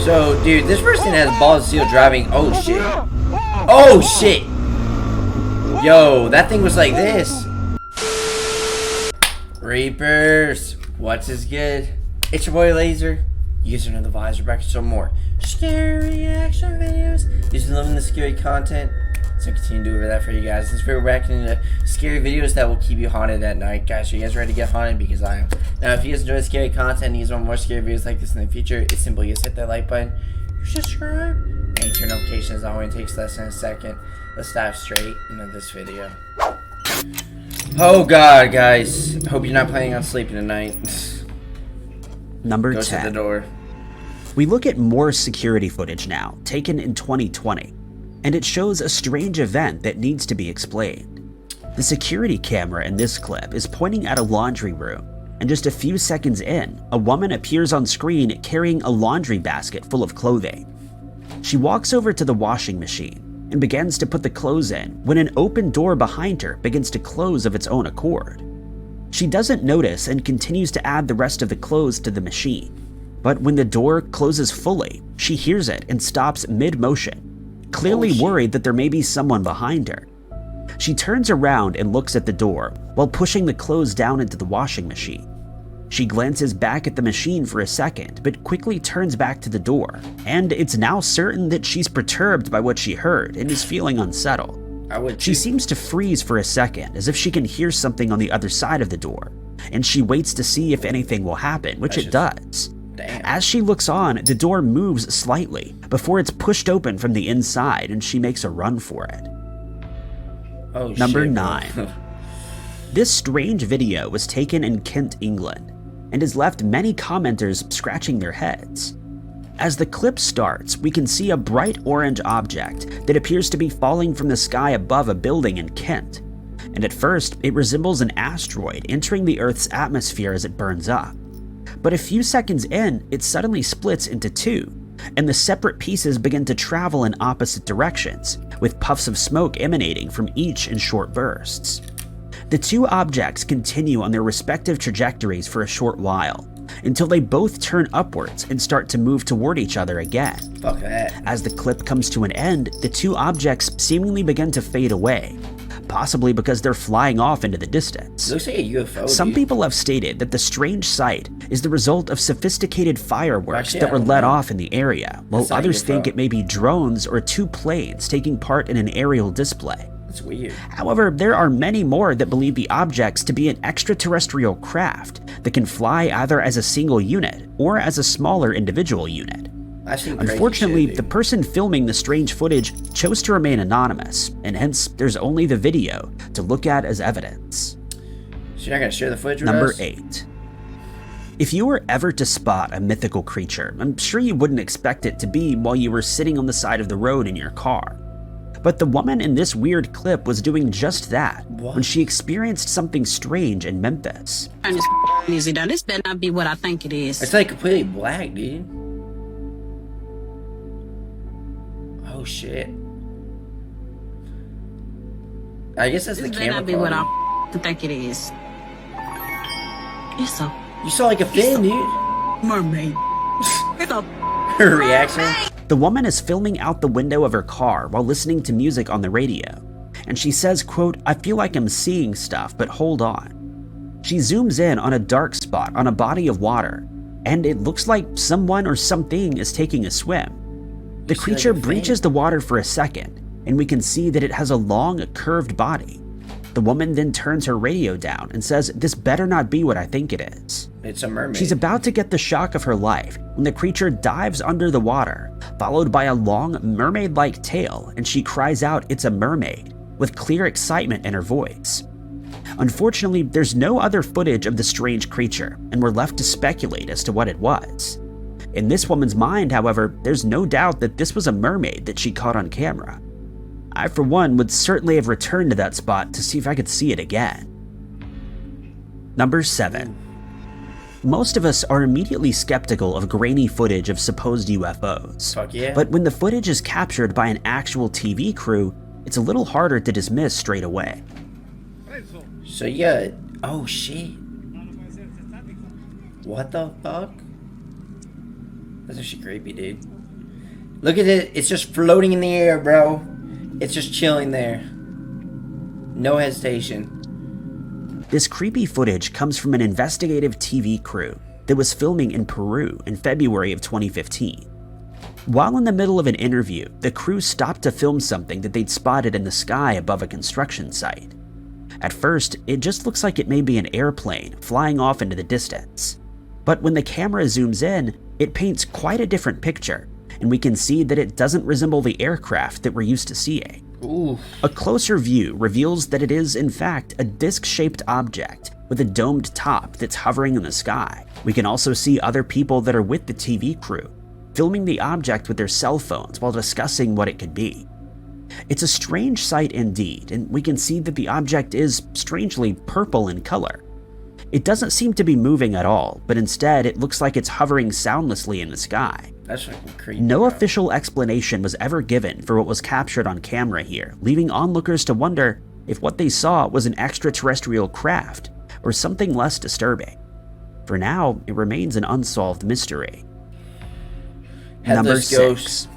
So, dude, this person has balls of steel driving. Oh, shit. Oh, shit. Yo, that thing was like this. Reapers, what's is good? It's your boy Laser. You guys are another visor back to some more scary reaction videos. You've been loving the scary content, so I continue to do that for you guys. This video we're back into scary videos that will keep you haunted at night. Guys, are you guys ready to get haunted? Because I am. Now, if you guys enjoy scary content and you guys want more scary videos like this in the future, it's simple. You just hit that like button, you subscribe, and you turn notifications on when it takes less than a second. Let's dive straight into this video. Oh god, guys. Hope you're not planning on sleeping tonight. Number Goes 10. to the door. We look at more security footage now, taken in 2020, and it shows a strange event that needs to be explained. The security camera in this clip is pointing at a laundry room, and just a few seconds in, a woman appears on screen carrying a laundry basket full of clothing. She walks over to the washing machine and begins to put the clothes in when an open door behind her begins to close of its own accord. She doesn't notice and continues to add the rest of the clothes to the machine. But when the door closes fully, she hears it and stops mid-motion, clearly worried that there may be someone behind her. She turns around and looks at the door while pushing the clothes down into the washing machine. She glances back at the machine for a second, but quickly turns back to the door, and it's now certain that she's perturbed by what she heard and is feeling unsettled. She seems to freeze for a second, as if she can hear something on the other side of the door, and she waits to see if anything will happen, which it does. Damn. As she looks on, the door moves slightly before it's pushed open from the inside, and she makes a run for it. Oh, Number shit, 9. This strange video was taken in Kent, England, and has left many commenters scratching their heads. As the clip starts, we can see a bright orange object that appears to be falling from the sky above a building in Kent, and at first it resembles an asteroid entering the Earth's atmosphere as it burns up. But a few seconds in, it suddenly splits into two, and the separate pieces begin to travel in opposite directions, with puffs of smoke emanating from each in short bursts. The two objects continue on their respective trajectories for a short while, until they both turn upwards and start to move toward each other again. Fuck that. As the clip comes to an end, the two objects seemingly begin to fade away, possibly because they're flying off into the distance. It looks like a UFO. Some people have stated that the strange sight is the result of sophisticated fireworks that were let off in the area, while others think it may be drones or two planes taking part in an aerial display. That's weird. However, there are many more that believe the objects to be an extraterrestrial craft that can fly either as a single unit or as a smaller individual unit. Unfortunately, the person filming the strange footage chose to remain anonymous, and hence there's only the video to look at as evidence. So you're not gonna share the footage with Number us? 8. If you were ever to spot a mythical creature, I'm sure you wouldn't expect it to be while you were sitting on the side of the road in your car. But the woman in this weird clip was doing just that when she experienced something strange in Memphis. Turn this easy down. This better not be what I think it is. It's like completely black, dude. Oh shit. I guess that's the This better camera not be what quality. I think it is. It's a You saw like a fin, dude. mermaid. It's a Her reaction. The woman is filming out the window of her car while listening to music on the radio, and she says, quote, "I feel like I'm seeing stuff, but hold on." She zooms in on a dark spot on a body of water, and it looks like someone or something is taking a swim. The creature breaches the water for a second, and we can see that it has a long, curved body. The woman then turns her radio down and says, "This better not be what I think it is." It's a mermaid. She's about to get the shock of her life when the creature dives under the water, followed by a long mermaid-like tail, and she cries out, "It's a mermaid," with clear excitement in her voice. Unfortunately, there's no other footage of the strange creature, and we're left to speculate as to what it was. In this woman's mind, however, there's no doubt that this was a mermaid that she caught on camera. I, for one, would certainly have returned to that spot to see if I could see it again. Number 7. Most of us are immediately skeptical of grainy footage of supposed UFOs. Fuck yeah. But when the footage is captured by an actual TV crew, it's a little harder to dismiss straight away. So yeah. Oh shit. What the fuck? That's actually creepy, dude. Look at it. It's just floating in the air, bro. It's just chilling there. No hesitation. This creepy footage comes from an investigative TV crew that was filming in Peru in February of 2015. While in the middle of an interview, the crew stopped to film something that they'd spotted in the sky above a construction site. At first, it just looks like it may be an airplane flying off into the distance. But when the camera zooms in, it paints quite a different picture, and we can see that it doesn't resemble the aircraft that we're used to seeing. Ooh. A closer view reveals that it is, in fact, a disc-shaped object with a domed top that's hovering in the sky. We can also see other people that are with the TV crew, filming the object with their cell phones while discussing what it could be. It's a strange sight indeed, and we can see that the object is strangely purple in color. It doesn't seem to be moving at all, but instead it looks like it's hovering soundlessly in the sky. That's fucking creepy. No official explanation was ever given for what was captured on camera here, leaving onlookers to wonder if what they saw was an extraterrestrial craft or something less disturbing. For now, it remains an unsolved mystery. Number 6.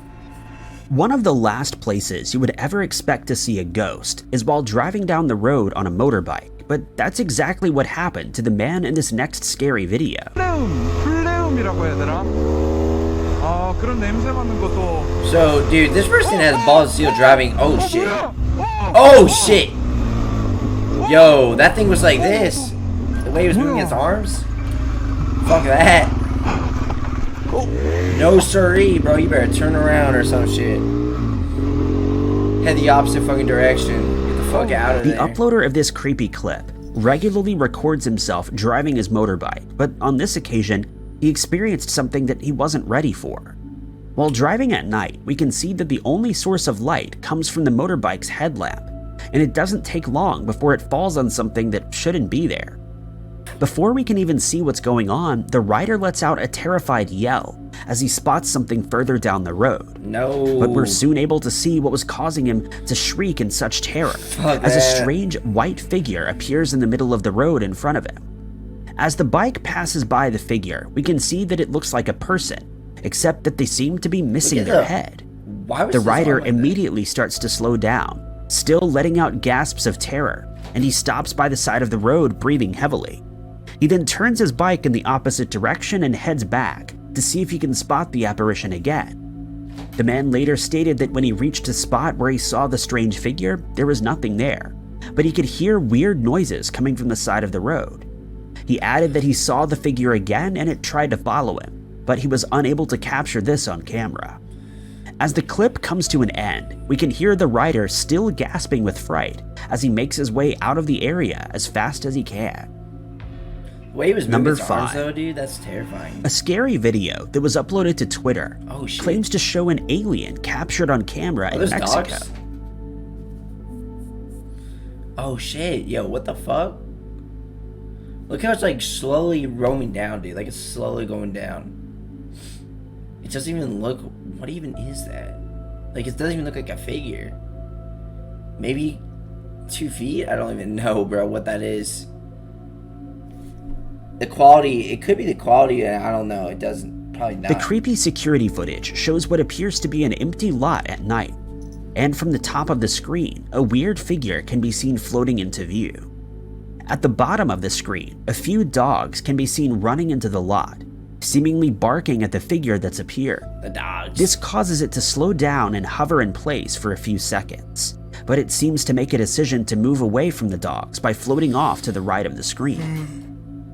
One of the last places you would ever expect to see a ghost is while driving down the road on a motorbike, but that's exactly what happened to the man in this next scary video. So, dude, this person has balls of steel driving. Oh, shit. Oh, shit. Yo, that thing was like this. The way he was moving his arms. Fuck that. No siree, bro. You better turn around or some shit. Head the opposite fucking direction. Get the fuck out of there. The uploader of this creepy clip regularly records himself driving his motorbike, but on this occasion, he experienced something that he wasn't ready for. While driving at night, we can see that the only source of light comes from the motorbike's headlamp, and it doesn't take long before it falls on something that shouldn't be there. Before we can even see what's going on, the rider lets out a terrified yell as he spots something further down the road. No. But we're soon able to see what was causing him to shriek in such terror Fuck as a that. strange white figure appears in the middle of the road in front of him. As the bike passes by the figure, we can see that it looks like a person, except that they seem to be missing their head. Why was The this rider on like immediately starts to slow down, still letting out gasps of terror, and he stops by the side of the road breathing heavily. He then turns his bike in the opposite direction and heads back to see if he can spot the apparition again. The man later stated that when he reached the spot where he saw the strange figure, there was nothing there, but he could hear weird noises coming from the side of the road. He added that he saw the figure again and it tried to follow him, but he was unable to capture this on camera. As the clip comes to an end, we can hear the rider still gasping with fright as he makes his way out of the area as fast as he can. The way he was moving Number his arms 5. though, dude, that's terrifying. A scary video that was uploaded to Twitter Oh, shit. claims to show an alien captured on camera in there's Mexico. dogs? Oh shit, yo, what the fuck? Look how it's like slowly roaming down, dude. Like it's slowly going down. It doesn't even look. What even is that? Like it doesn't even look like a figure. Maybe 2 feet? I don't even know, bro, what that is. The quality, it could be the quality, I don't know. It doesn't, probably not. The creepy security footage shows what appears to be an empty lot at night. And from the top of the screen, a weird figure can be seen floating into view. At the bottom of the screen, a few dogs can be seen running into the lot, seemingly barking at the figure that's appeared. The dogs. This causes it to slow down and hover in place for a few seconds, but it seems to make a decision to move away from the dogs by floating off to the right of the screen.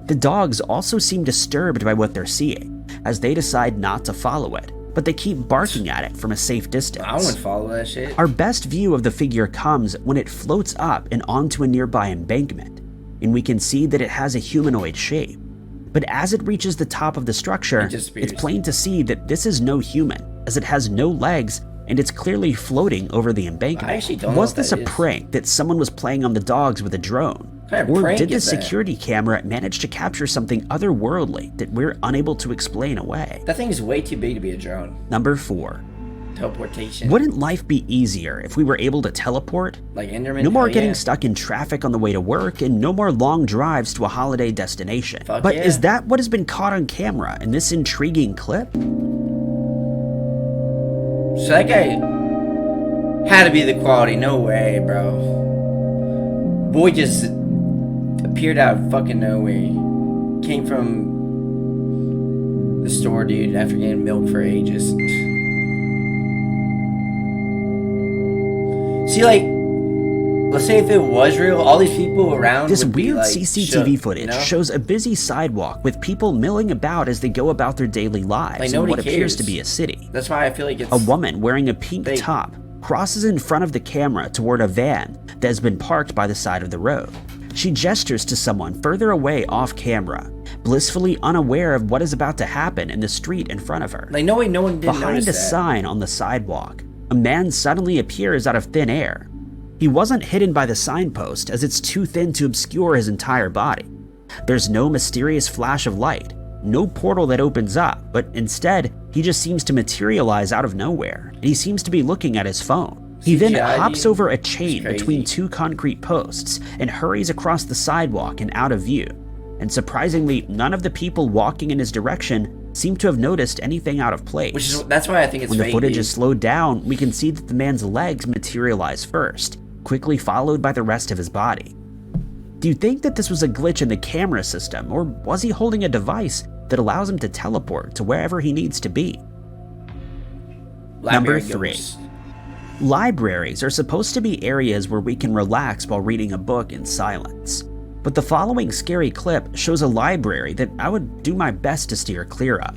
The dogs also seem disturbed by what they're seeing, as they decide not to follow it, but they keep barking at it from a safe distance. I wouldn't follow that shit. Our best view of the figure comes when it floats up and onto a nearby embankment, and we can see that it has a humanoid shape. But as it reaches the top of the structure, it's plain to see that this is no human, as it has no legs and it's clearly floating over the embankment. I actually don't know Was what this that a is. prank that someone was playing on the dogs with a drone? What kind of Or prank did the is that? security camera manage to capture something otherworldly that we're unable to explain away? That thing is way too big to be a drone. Number 4. Teleportation. Wouldn't life be easier if we were able to teleport? Like Enderman? No more Hell getting yeah. stuck in traffic on the way to work, and no more long drives to a holiday destination. Fuck But yeah. is that what has been caught on camera in this intriguing clip? So that guy had to be the quality. No way, bro. Boy just appeared out of fucking nowhere. Came from the store, dude, after getting milk for ages. See, like, let's say if it was real, all these people around This would be, weird like, CCTV shook, footage you know? shows a busy sidewalk with people milling about as they go about their daily lives Like, in nobody what appears cares. to be a city. That's why I feel like it's A woman wearing a pink fake. top crosses in front of the camera toward a van that has been parked by the side of the road. She gestures to someone further away off camera, blissfully unaware of what is about to happen in the street in front of her. like no way, no one did Behind notice a that. sign on the sidewalk, a man suddenly appears out of thin air. He wasn't hidden by the signpost as it's too thin to obscure his entire body. There's no mysterious flash of light, no portal that opens up, but instead, he just seems to materialize out of nowhere, and he seems to be looking at his phone. He then CGI, hops dude. over a It's chain crazy. between two concrete posts and hurries across the sidewalk and out of view. And surprisingly, none of the people walking in his direction seem to have noticed anything out of place. That's why I think it's When the fake, footage dude. is slowed down, we can see that the man's legs materialize first, quickly followed by the rest of his body. Do you think that this was a glitch in the camera system, or was he holding a device that allows him to teleport to wherever he needs to be? Library Number 3. ghosts. Libraries are supposed to be areas where we can relax while reading a book in silence. But the following scary clip shows a library that I would do my best to steer clear of.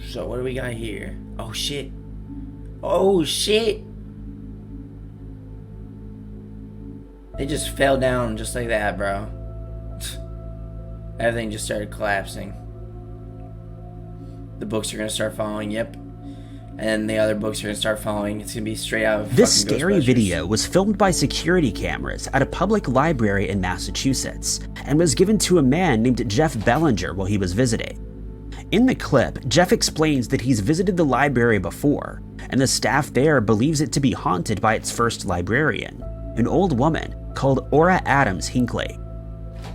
So what do we got here? Oh shit. Oh shit. They just fell down just like that, bro. Everything just started collapsing. The books are gonna start falling, yep. And the other books are gonna start falling. It's gonna be straight out of This fucking scary Ghostbusters. video was filmed by security cameras at a public library in Massachusetts and was given to a man named Jeff Bellinger while he was visiting. In the clip, Jeff explains that he's visited the library before, and the staff there believes it to be haunted by its first librarian, an old woman called Aura Adams Hinckley.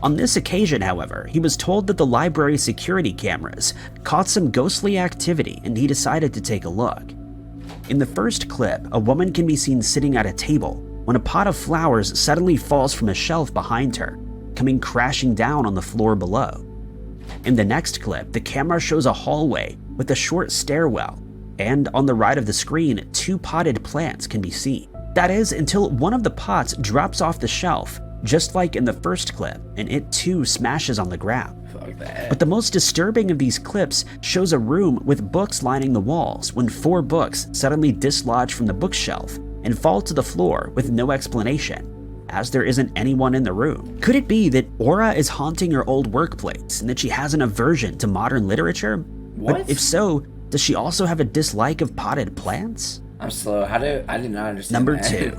On this occasion, however, he was told that the library security cameras caught some ghostly activity and he decided to take a look. In the first clip, a woman can be seen sitting at a table when a pot of flowers suddenly falls from a shelf behind her, coming crashing down on the floor below. In the next clip, the camera shows a hallway with a short stairwell, and on the right of the screen, 2 potted plants can be seen. That is, until one of the pots drops off the shelf, just like in the first clip, and it too smashes on the ground. Fuck that. But the most disturbing of these clips shows a room with books lining the walls when 4 books suddenly dislodge from the bookshelf and fall to the floor with no explanation, as there isn't anyone in the room. Could it be that Aura is haunting her old workplace and that she has an aversion to modern literature? What? But if so, does she also have a dislike of potted plants? I'm slow. I did not understand Number that. 2.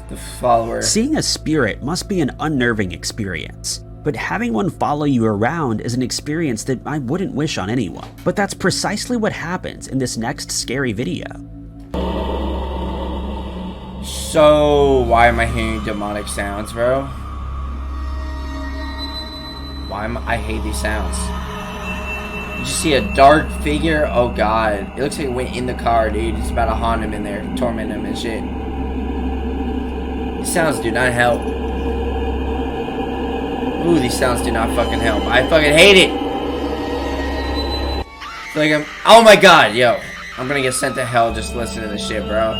The follower. Seeing a spirit must be an unnerving experience, but having one follow you around is an experience that I wouldn't wish on anyone. But that's precisely what happens in this next scary video. So why am I hearing demonic sounds, bro? I hate these sounds. You just see a dark figure. Oh god, it looks like it went in the car, dude. It's about to haunt him in there, torment him and shit. These sounds do not help. Ooh, these sounds do not fucking help. I fucking hate it. I feel like I'm. Oh my god, yo, I'm gonna get sent to hell just listening to this shit, bro.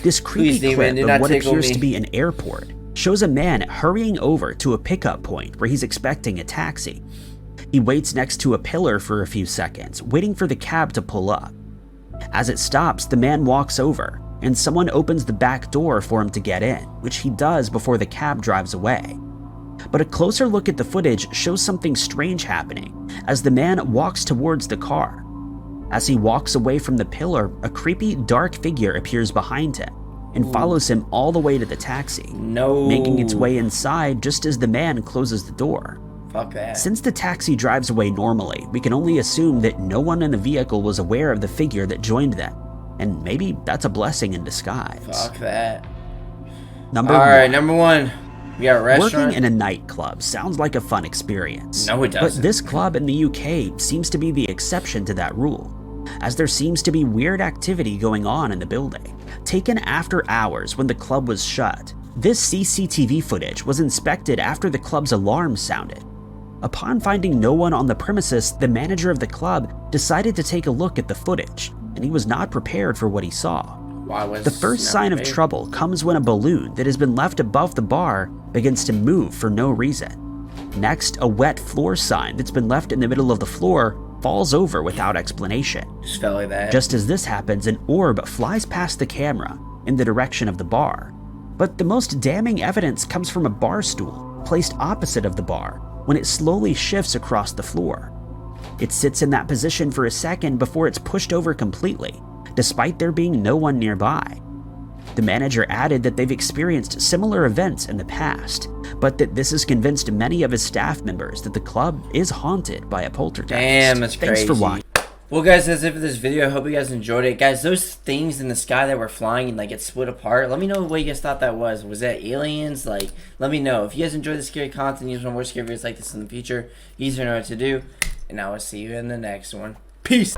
This creepy Please, demon, clip do of not what tickle appears me. to be an airport shows a man hurrying over to a pickup point where he's expecting a taxi. He waits next to a pillar for a few seconds, waiting for the cab to pull up. As it stops, the man walks over, and someone opens the back door for him to get in, which he does before the cab drives away. But a closer look at the footage shows something strange happening as the man walks towards the car. As he walks away from the pillar, a creepy dark figure appears behind him and follows him all the way to the taxi, No. making its way inside just as the man closes the door. Fuck that. Since the taxi drives away normally, we can only assume that no one in the vehicle was aware of the figure that joined them, and maybe that's a blessing in disguise. Fuck that. Number Alright, 1. number 1. We got a restaurant. Working in a nightclub sounds like a fun experience. No, it doesn't. But this club in the UK seems to be the exception to that rule. as there seems to be weird activity going on in the building. Taken after hours when the club was shut, this CCTV footage was inspected after the club's alarm sounded. Upon finding no one on the premises, the manager of the club decided to take a look at the footage, and he was not prepared for what he saw. The first sign of trouble comes when a balloon that has been left above the bar begins to move for no reason. Next, a wet floor sign that's been left in the middle of the floor falls over without explanation. Just felt like that. Just as this happens, an orb flies past the camera in the direction of the bar. But the most damning evidence comes from a bar stool placed opposite of the bar when it slowly shifts across the floor. It sits in that position for a second before it's pushed over completely, despite there being no one nearby. The manager added that they've experienced similar events in the past, but that this has convinced many of his staff members that the club is haunted by a poltergeist. Damn, that's crazy. Thanks for watching. Well, guys, that's it for this video. I hope you guys enjoyed it. Guys, those things in the sky that were flying and like it split apart, let me know what you guys thought that was. Was that aliens? Like, let me know. If you guys enjoy the scary content, you guys want more scary videos like this in the future, you guys know what to do. And I will see you in the next one. Peace!